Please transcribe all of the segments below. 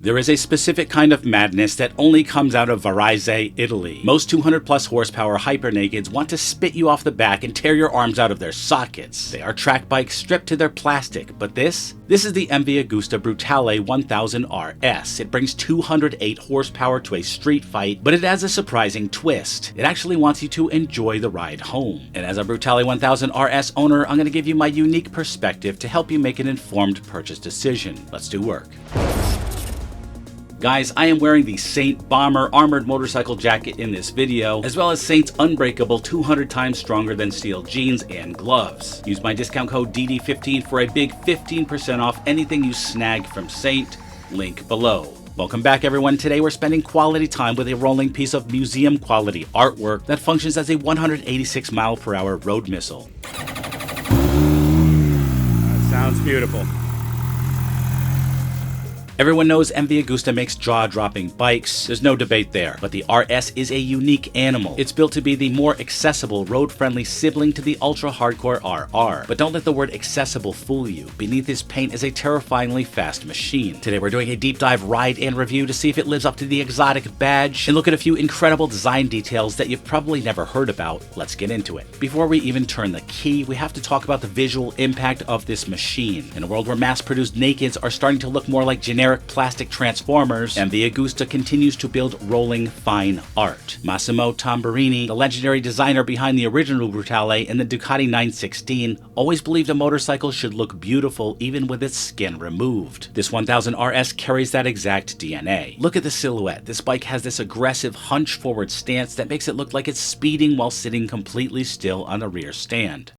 There is a specific kind of madness that only comes out of Varese, Italy. Most 200 plus horsepower hypernakeds want to spit you off the back and tear your arms out of their sockets. They are track bikes stripped to their plastic, but this is the MV Agusta Brutale 1000 RS. It brings 208 horsepower to a street fight, but it has a surprising twist. It actually wants you to enjoy the ride home. And as a Brutale 1000 RS owner, I'm going to give you my unique perspective to help you make an informed purchase decision. Let's do work. Guys, I am wearing the Saint Bomber armored motorcycle jacket in this video, as well as Saint's unbreakable 200 times stronger than steel jeans and gloves. Use my discount code DD15 for a big 15% off anything you snag from Saint, link below. Welcome back everyone. Today we're spending quality time with a rolling piece of museum quality artwork that functions as a 186 mile/hour road missile. That sounds beautiful. Everyone knows MV Agusta makes jaw-dropping bikes, there's no debate there, but the RS is a unique animal. It's built to be the more accessible, road-friendly sibling to the ultra-hardcore RR. But don't let the word accessible fool you. Beneath this paint is a terrifyingly fast machine. Today we're doing a deep dive ride and review to see if it lives up to the exotic badge, and look at a few incredible design details that you've probably never heard about. Let's get into it. Before we even turn the key, we have to talk about the visual impact of this machine. In a world where mass-produced nakeds are starting to look more like generic plastic transformers, MV Agusta continues to build rolling fine art. Massimo Tamburini, the legendary designer behind the original Brutale and the Ducati 916, always believed a motorcycle should look beautiful even with its skin removed. This 1000 RS carries that exact DNA. Look at the silhouette. This bike has this aggressive hunch-forward stance that makes it look like it's speeding while sitting completely still on the rear stand.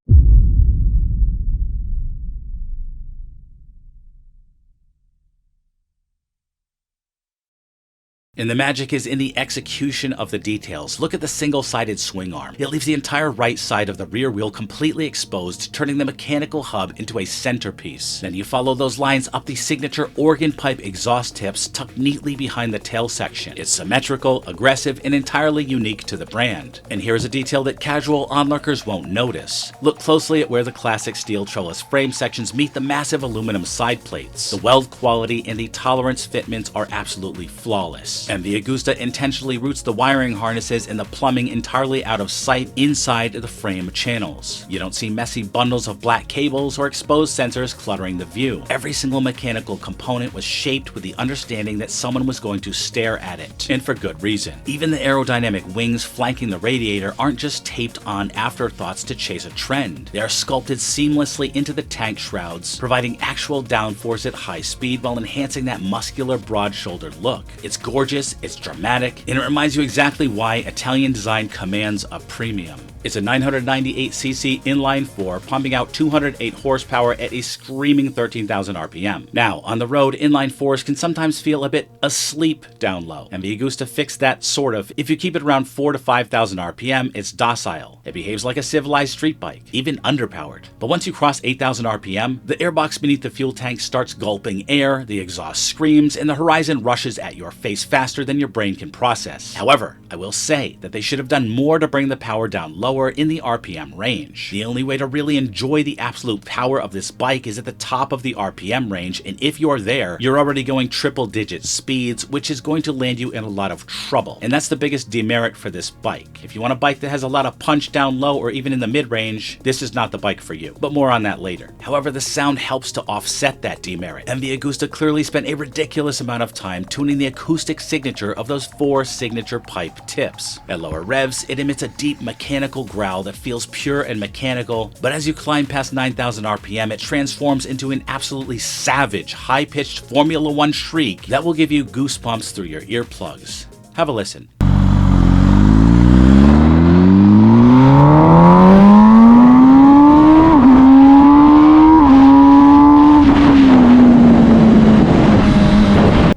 And the magic is in the execution of the details. Look at the single-sided swing arm. It leaves the entire right side of the rear wheel completely exposed, turning the mechanical hub into a centerpiece. Then you follow those lines up the signature organ pipe exhaust tips tucked neatly behind the tail section. It's symmetrical, aggressive, and entirely unique to the brand. And here's a detail that casual onlookers won't notice. Look closely at where the classic steel trellis frame sections meet the massive aluminum side plates. The weld quality and the tolerance fitments are absolutely flawless. And the Agusta intentionally routes the wiring harnesses and the plumbing entirely out of sight inside the frame channels. You don't see messy bundles of black cables or exposed sensors cluttering the view. Every single mechanical component was shaped with the understanding that someone was going to stare at it, and for good reason. Even the aerodynamic wings flanking the radiator aren't just taped on afterthoughts to chase a trend. They are sculpted seamlessly into the tank shrouds, providing actual downforce at high speed while enhancing that muscular, broad-shouldered look. It's gorgeous, it's dramatic, and it reminds you exactly why Italian design commands a premium. It's a 998cc inline-4, pumping out 208 horsepower at a screaming 13,000 RPM. Now, on the road, inline-4s can sometimes feel a bit asleep down low, and the Agusta fixed that sort of. If you keep it around 4,000 to 5,000 RPM, it's docile. It behaves like a civilized street bike, even underpowered. But once you cross 8,000 RPM, the airbox beneath the fuel tank starts gulping air, the exhaust screams, and the horizon rushes at your face faster than your brain can process. However, I will say that they should have done more to bring the power down lower in the RPM range. The only way to really enjoy the absolute power of this bike is at the top of the RPM range, and if you're there, you're already going triple-digit speeds, which is going to land you in a lot of trouble. And that's the biggest demerit for this bike. If you want a bike that has a lot of punch down low or even in the mid-range, this is not the bike for you, but more on that later. However, the sound helps to offset that demerit. MV Agusta clearly spent a ridiculous amount of time tuning the acoustic signature of those 4 signature pipe tips. At lower revs, it emits a deep mechanical growl that feels pure and mechanical, but as you climb past 9,000 RPM, it transforms into an absolutely savage, high-pitched Formula One shriek that will give you goosebumps through your earplugs. Have a listen.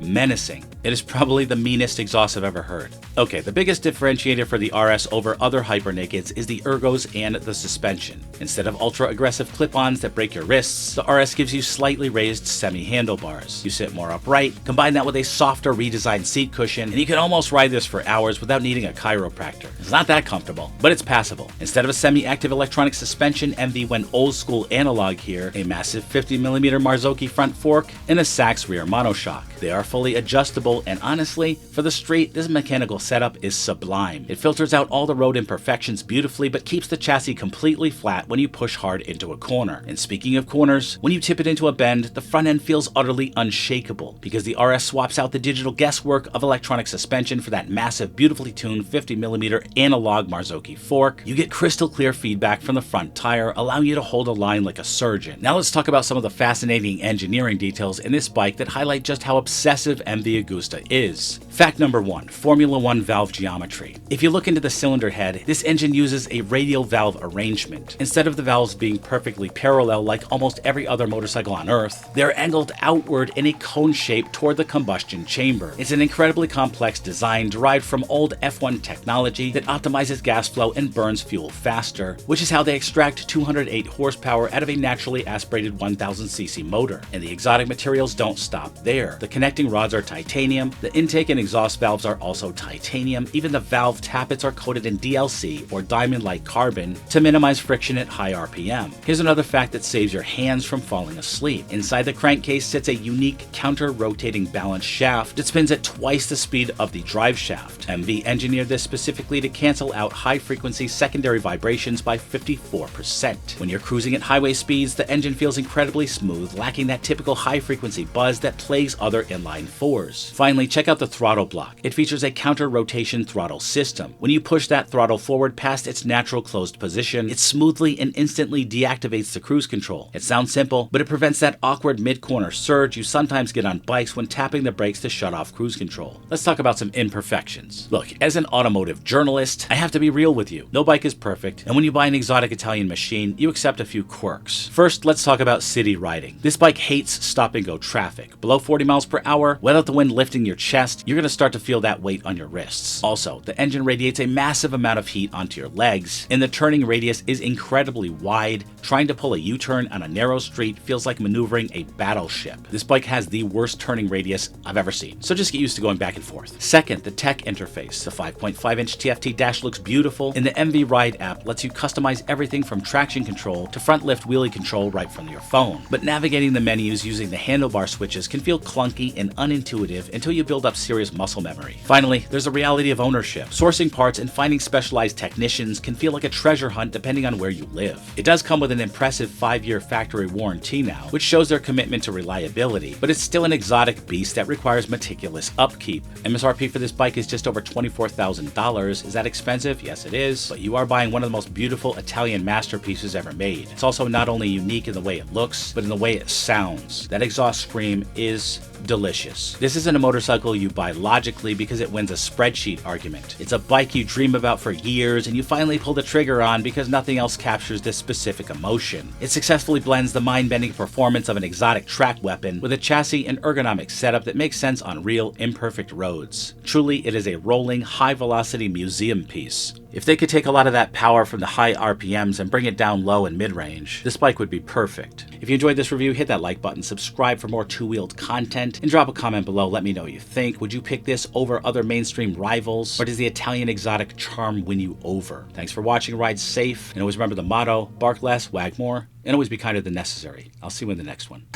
Menacing. It is probably the meanest exhaust I've ever heard. Okay, the biggest differentiator for the RS over other hypernakeds is the ergos and the suspension. Instead of ultra-aggressive clip-ons that break your wrists, the RS gives you slightly raised semi-handlebars. You sit more upright, combine that with a softer redesigned seat cushion, and you can almost ride this for hours without needing a chiropractor. It's not that comfortable, but it's passable. Instead of a semi-active electronic suspension, MV went old-school analog here, a massive 50mm Marzocchi front fork, and a Sachs rear monoshock. They are fully fully adjustable, and honestly, for the street, this mechanical setup is sublime. It filters out all the road imperfections beautifully, but keeps the chassis completely flat when you push hard into a corner. And speaking of corners, when you tip it into a bend, the front end feels utterly unshakable, because the RS swaps out the digital guesswork of electronic suspension for that massive, beautifully tuned 50mm analog Marzocchi fork. You get crystal clear feedback from the front tire, allowing you to hold a line like a surgeon. Now let's talk about some of the fascinating engineering details in this bike that highlight just how obsessive MV Agusta is. Fact number 1, Formula 1 valve geometry. If you look into the cylinder head, this engine uses a radial valve arrangement. Instead of the valves being perfectly parallel like almost every other motorcycle on Earth, they're angled outward in a cone shape toward the combustion chamber. It's an incredibly complex design derived from old F1 technology that optimizes gas flow and burns fuel faster, which is how they extract 208 horsepower out of a naturally aspirated 1000cc motor. And the exotic materials don't stop there. The connecting rods are titanium, the intake and exhaust valves are also titanium, even the valve tappets are coated in DLC or diamond-like carbon to minimize friction at high RPM. Here's another fact that saves your hands from falling asleep. Inside the crankcase sits a unique counter-rotating balance shaft that spins at twice the speed of the drive shaft. MV engineered this specifically to cancel out high-frequency secondary vibrations by 54%. When you're cruising at highway speeds, the engine feels incredibly smooth, lacking that typical high-frequency buzz that plagues other inline fours. Finally, check out the throttle block. It features a counter-rotation throttle system. When you push that throttle forward past its natural closed position, it smoothly and instantly deactivates the cruise control. It sounds simple, but it prevents that awkward mid-corner surge you sometimes get on bikes when tapping the brakes to shut off cruise control. Let's talk about some imperfections. Look, as an automotive journalist, I have to be real with you. No bike is perfect, and when you buy an exotic Italian machine, you accept a few quirks. First, let's talk about city riding. This bike hates stop-and-go traffic. Below 40 miles per hour, without the wind lifting your chest, you're going to start to feel that weight on your wrists. Also, the engine radiates a massive amount of heat onto your legs, and the turning radius is incredibly wide. Trying to pull a U-turn on a narrow street feels like maneuvering a battleship. This bike has the worst turning radius I've ever seen, so just get used to going back and forth. Second, the tech interface. The 5.5-inch TFT dash looks beautiful, and the MV Ride app lets you customize everything from traction control to front lift wheelie control right from your phone. But navigating the menus using the handlebar switches can feel clunky and unintuitive until you build up serious muscle memory. Finally, there's the reality of ownership. Sourcing parts and finding specialized technicians can feel like a treasure hunt depending on where you live. It does come with an impressive 5-year factory warranty now, which shows their commitment to reliability, but it's still an exotic beast that requires meticulous upkeep. MSRP for this bike is just over $24,000. Is that expensive? Yes, it is, but you are buying one of the most beautiful Italian masterpieces ever made. It's also not only unique in the way it looks, but in the way it sounds. That exhaust scream is delicious. This isn't a motorcycle you buy logically because it wins a spreadsheet argument. It's a bike you dream about for years and you finally pull the trigger on because nothing else captures this specific emotion. It successfully blends the mind-bending performance of an exotic track weapon with a chassis and ergonomic setup that makes sense on real, imperfect roads. Truly, it is a rolling, high-velocity museum piece. If they could take a lot of that power from the high RPMs and bring it down low and mid-range, this bike would be perfect. If you enjoyed this review, hit that like button, subscribe for more two-wheeled content, and drop a comment below. Let me know what you think. Would you pick this over other mainstream rivals, or does the Italian exotic charm win you over? Thanks for watching. Ride safe, and always remember the motto: bark less, wag more, and always be kinder than necessary. I'll see you in the next one.